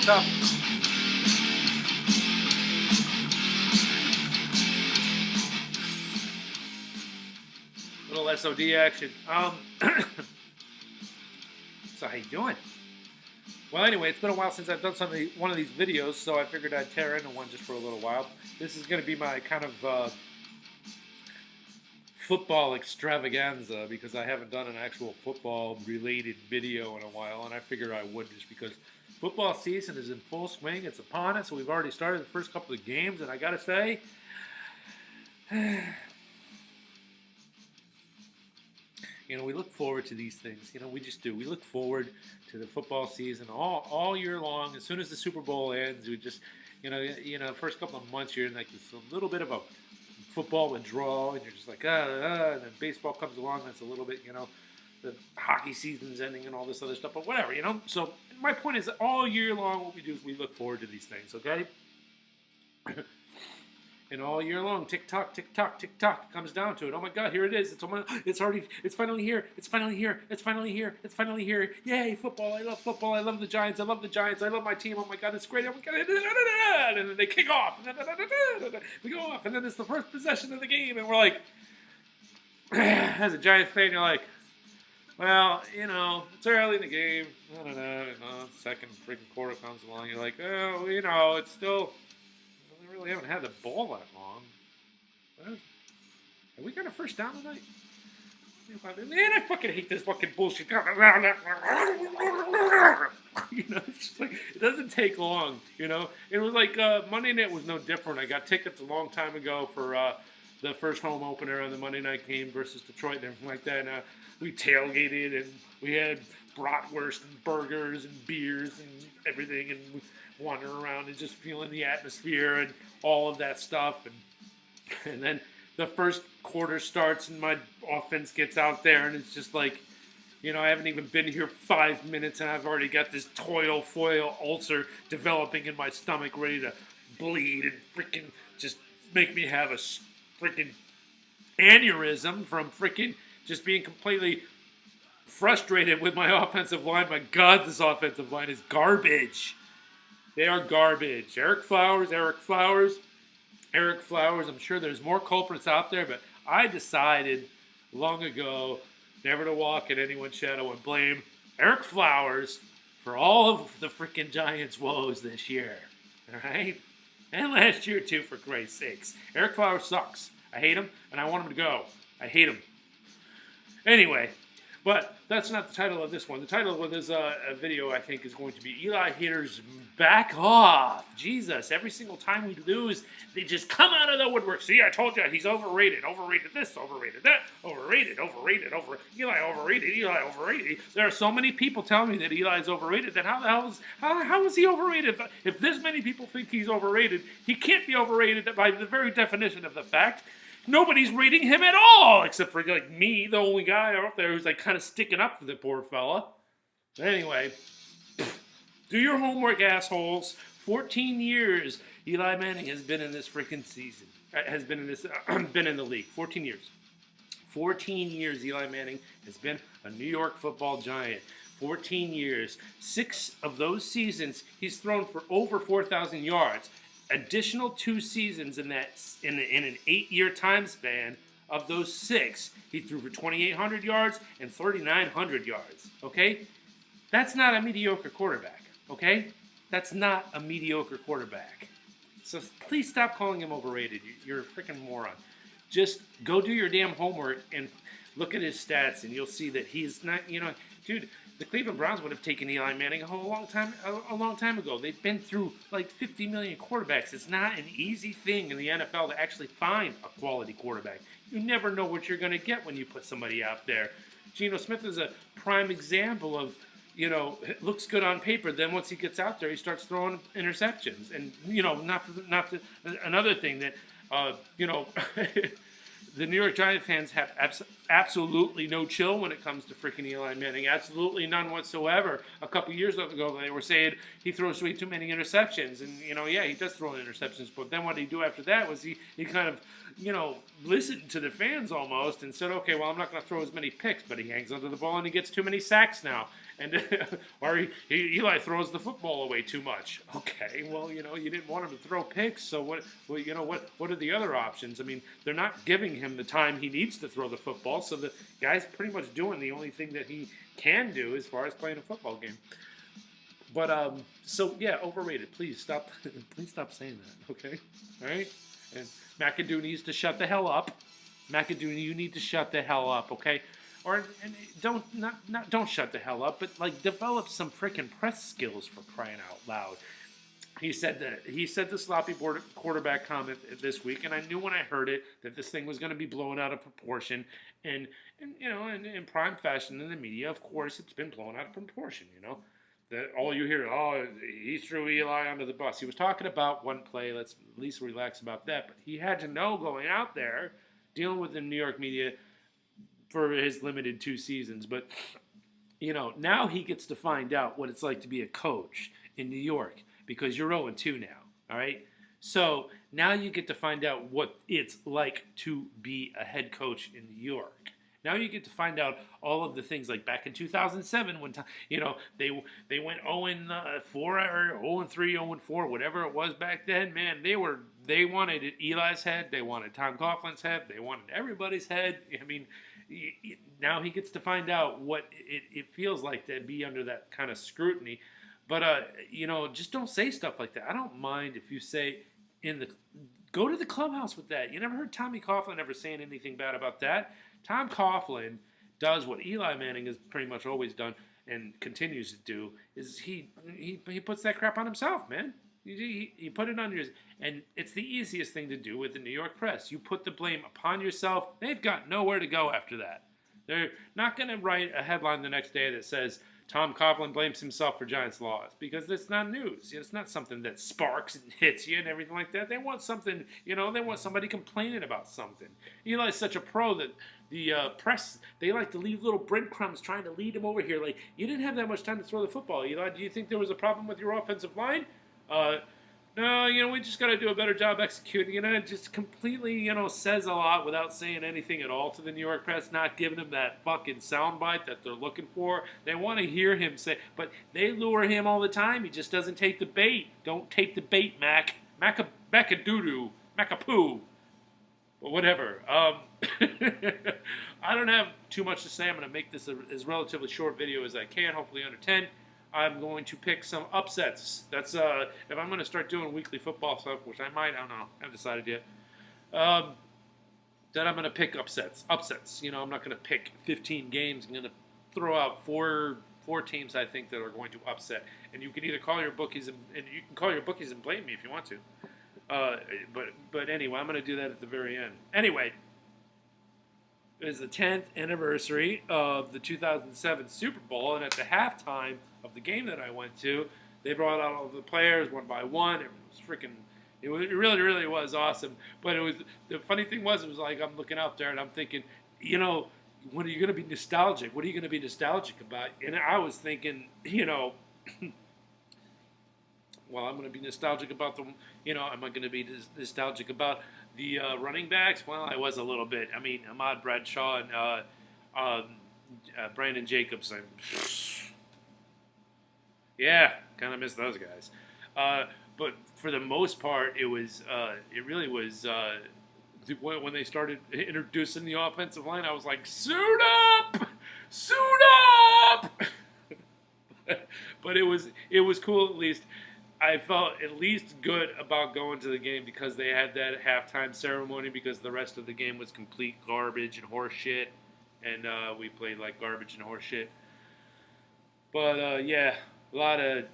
what's up? Little SOD action. So how you doing? Well, anyway, it's been a while since I've done one of these videos, so I figured I'd tear into one just for a little while. This is going to be my kind of football extravaganza because I haven't done an actual football-related video in a while, and I figured I would just because football season is in full swing. It's upon us. We've already started the first couple of games, and I got to say, you know, we look forward to these things. You know, we just do. We look forward to the football season all year long. As soon as the Super Bowl ends, we just, first couple of months you're in like this a little bit of a football withdrawal, and you're just like, and then baseball comes along. That's a little bit, the hockey season's ending and all this other stuff. But whatever, So my point is that all year long, what we do is we look forward to these things. Okay. And all year long, tick tock, tick tock, tick tock. It comes down to it. Oh my God, here it is. It's finally here. It's finally here. It's finally here. It's finally here. Yay, football! I love football. I love the Giants. I love the Giants. I love my team. Oh my God, it's great. Oh my God, and then they kick off. We go off, and then it's the first possession of the game, and we're like, as a Giants fan, you're like, well, it's early in the game. Second freaking quarter comes along. You're like, oh, it's still. We really haven't had the ball that long. Have we got a first down tonight? Man, I fucking hate this fucking bullshit. It's just like, it doesn't take long, It was like Monday night was no different. I got tickets a long time ago for the first home opener on the Monday night game versus Detroit and everything like that. And we tailgated and we had bratwurst and burgers and beers and everything, and we wandering around and just feeling the atmosphere and all of that stuff. And then the first quarter starts and my offense gets out there, and it's just like, I haven't even been here 5 minutes and I've already got this toil foil ulcer developing in my stomach ready to bleed and freaking just make me have a freaking aneurysm from freaking just being completely frustrated with my offensive line. My God, this offensive line is garbage. They are garbage. Eric Flowers. I'm sure there's more culprits out there, but I decided long ago never to walk in anyone's shadow and blame Eric Flowers for all of the freaking Giants' woes this year. All right? And last year, too, for Christ's sakes. Eric Flowers sucks. I hate him, and I want him to go. I hate him. Anyway, but that's not the title of this one. The title of this video, I think, is going to be Eli Haters Back Off. Jesus, every single time we lose, they just come out of the woodwork. See, I told you, he's overrated. Overrated this, overrated that. Overrated. Eli overrated. There are so many people telling me that Eli's overrated, then how is he overrated? If this many people think he's overrated, he can't be overrated by the very definition of the fact. Nobody's rating him at all, except for like me, the only guy out there who's like kind of sticking up for the poor fella. Anyway, do your homework, assholes. 14 years Eli Manning has been in this freaking season. Been in the league. 14 years. 14 years Eli Manning has been a New York football Giant. 14 years. 6 of those seasons, he's thrown for over 4,000 yards. Additional 2 seasons in an 8-year time span. Of those 6, he threw for 2,800 yards and 3,900 yards. Okay, that's not a mediocre quarterback. Okay, that's not a mediocre quarterback. So please stop calling him overrated. You're a freaking moron. Just go do your damn homework and look at his stats, and you'll see that he's not. Dude. The Cleveland Browns would have taken Eli Manning a long time ago. They've been through like 50 million quarterbacks. It's not an easy thing in the NFL to actually find a quality quarterback. You never know what you're going to get when you put somebody out there. Geno Smith is a prime example of, it looks good on paper. Then once he gets out there, he starts throwing interceptions. And, another thing that, the New York Giants fans have absolutely no chill when it comes to freaking Eli Manning. Absolutely none whatsoever. A couple years ago, they were saying he throws way too many interceptions. And, he does throw interceptions. But then what he do after that was he kind of, listened to the fans almost and said, okay, well, I'm not going to throw as many picks. But he hangs onto the ball and he gets too many sacks now. And or Eli throws the football away too much. Okay, well, you didn't want him to throw picks, so what? Well, what are the other options? I mean, they're not giving him the time he needs to throw the football, so the guy's pretty much doing the only thing that he can do as far as playing a football game. But so yeah, overrated. Please stop. Please stop saying that. Okay, all right. And McAdoo needs to shut the hell up. McAdoo, you need to shut the hell up. Okay, or and don't shut the hell up, but like develop some freaking press skills for crying out loud. He said the sloppy quarterback comment this week, and I knew when I heard it that this thing was going to be blown out of proportion, and in prime fashion in the media, of course, it's been blown out of proportion. That all you hear, he threw Eli under the bus. He was talking about one play. Let's at least relax about that. But he had to know going out there, dealing with the New York media for his limited 2 seasons. But, now he gets to find out what it's like to be a coach in New York because you're 0-2 now, all right? So now you get to find out what it's like to be a head coach in New York. Now you get to find out all of the things like back in 2007 when they went 0-4 or 0-3, 0-4, whatever it was back then. Man, they wanted Eli's head, they wanted Tom Coughlin's head, they wanted everybody's head. I mean, now he gets to find out what it feels like to be under that kind of scrutiny. But just don't say stuff like that. I don't mind if you say go to the clubhouse with that. You never heard Tommy Coughlin ever saying anything bad about that. Tom Coughlin does what Eli Manning has pretty much always done and continues to do, is he puts that crap on himself, man. He put it on yours, and it's the easiest thing to do with the New York press. You put the blame upon yourself. They've got nowhere to go after that. They're not going to write a headline the next day that says, Tom Coughlin blames himself for Giants' loss, because it's not news. It's not something that sparks and hits you and everything like that. They want something, they want somebody complaining about something. Eli's such a pro that the press, they like to leave little breadcrumbs trying to lead him over here. Like, you didn't have that much time to throw the football, Eli. Do you think there was a problem with your offensive line? No, we just got to do a better job executing. It just completely, says a lot without saying anything at all to the New York press, not giving them that fucking soundbite that they're looking for. They want to hear him say, but they lure him all the time. He just doesn't take the bait. Don't take the bait, Mac. Mac-a-doo-doo. Mac-a-poo. But whatever. I don't have too much to say. I'm going to make this as relatively short video as I can, hopefully under 10. I'm going to pick some upsets. That's if I'm going to start doing weekly football stuff, which I might, I don't know, I haven't decided yet. Then I'm going to pick upsets. I'm not going to pick 15 games. I'm going to throw out four teams I think that are going to upset. And you can either call your bookies and you can call your bookies and blame me if you want to. But anyway, I'm going to do that at the very end. Anyway, it is the 10th anniversary of the 2007 Super Bowl, and at the halftime of the game that I went to, they brought out all the players one by one. It was freaking, it really, really was awesome. But the funny thing was, it was like I'm looking out there and I'm thinking, when are you going to be nostalgic? What are you going to be nostalgic about? And I was thinking, well, I'm going to be nostalgic about am I going to be nostalgic about the running backs? Well, I was a little bit. I mean, Ahmad Bradshaw and Brandon Jacobs. Yeah, kind of miss those guys. But for the most part, it really was when they started introducing the offensive line, I was like, suit up! But it was cool at least. I felt at least good about going to the game because they had that halftime ceremony, because the rest of the game was complete garbage and horse shit, and we played like garbage and horse shit. But yeah, a lot of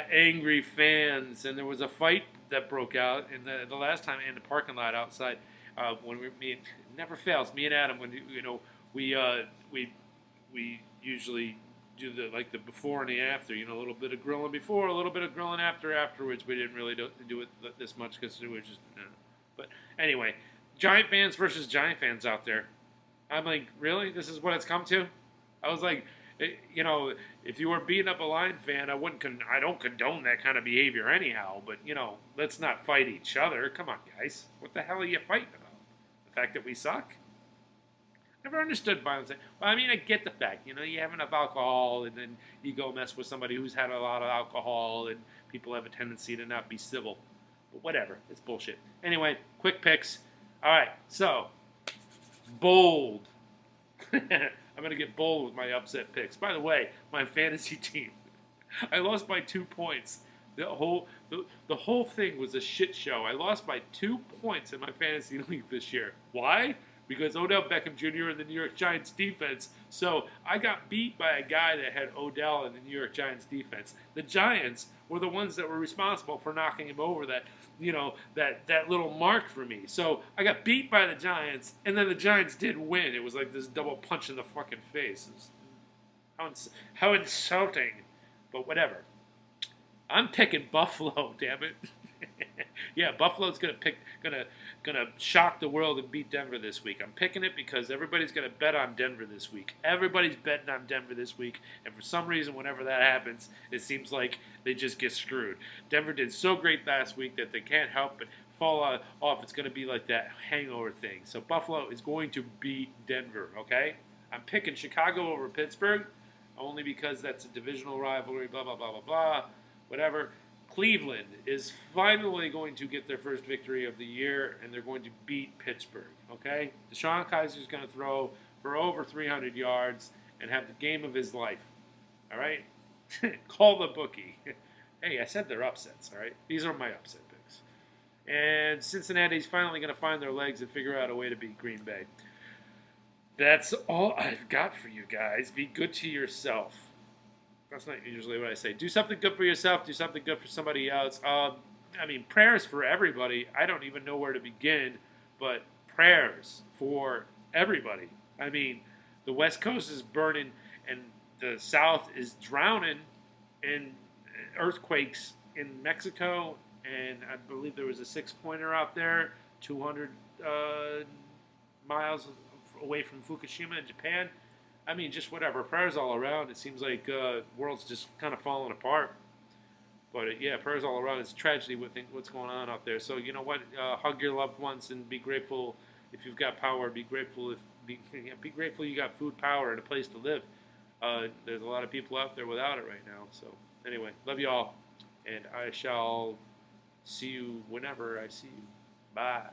angry fans, and there was a fight that broke out in the last time in the parking lot outside when it never fails. Me and Adam, when we usually do the before and the after, a little bit of grilling before, a little bit of grilling afterwards. We didn't really do it this much because it was just, But anyway, Giant fans versus Giant fans out there. I'm like, really? This is what it's come to? I was like, if you were beating up a Lion fan, I don't condone that kind of behavior anyhow, but, let's not fight each other. Come on, guys. What the hell are you fighting about? The fact that we suck? Never understood violence. Well, I mean, I get the fact, you have enough alcohol, and then you go mess with somebody who's had a lot of alcohol, and people have a tendency to not be civil. But whatever, it's bullshit. Anyway, quick picks. All right, so bold. I'm gonna get bold with my upset picks. By the way, my fantasy team, I lost by 2 points. The whole thing was a shit show. I lost by 2 points in my fantasy league this year. Why? Because Odell Beckham Jr. and the New York Giants defense. So I got beat by a guy that had Odell and the New York Giants defense. The Giants were the ones that were responsible for knocking him over that little mark for me. So I got beat by the Giants, and then the Giants did win. It was like this double punch in the fucking face. How insulting. But whatever. I'm picking Buffalo, damn it. Yeah, Buffalo's gonna shock the world and beat Denver this week. I'm picking it because everybody's gonna bet on Denver this week. Everybody's betting on Denver this week, and for some reason, whenever that happens, it seems like they just get screwed. Denver did so great last week that they can't help but fall off. It's gonna be like that hangover thing. So Buffalo is going to beat Denver. Okay, I'm picking Chicago over Pittsburgh, only because that's a divisional rivalry. Blah blah blah blah blah. Whatever. Cleveland is finally going to get their first victory of the year, and they're going to beat Pittsburgh. Okay? Deshaun Kaiser is going to throw for over 300 yards and have the game of his life. All right? Call the bookie. Hey, I said they're upsets. All right? These are my upset picks. And Cincinnati's finally going to find their legs and figure out a way to beat Green Bay. That's all I've got for you guys. Be good to yourself. That's not usually what I say. Do something good for yourself. Do something good for somebody else. Prayers for everybody. I don't even know where to begin, but prayers for everybody. I mean, the West Coast is burning, and the South is drowning in earthquakes in Mexico, and I believe there was a 6-pointer out there, 200 miles away from Fukushima in Japan. I mean, just whatever. Prayers all around. It seems like the world's just kind of falling apart. But yeah, prayers all around. It's a tragedy with what's going on out there. So you know what? Hug your loved ones and be grateful if you've got power. Be grateful be grateful you got food, power, and a place to live. There's a lot of people out there without it right now. So anyway, love you all, and I shall see you whenever I see you. Bye.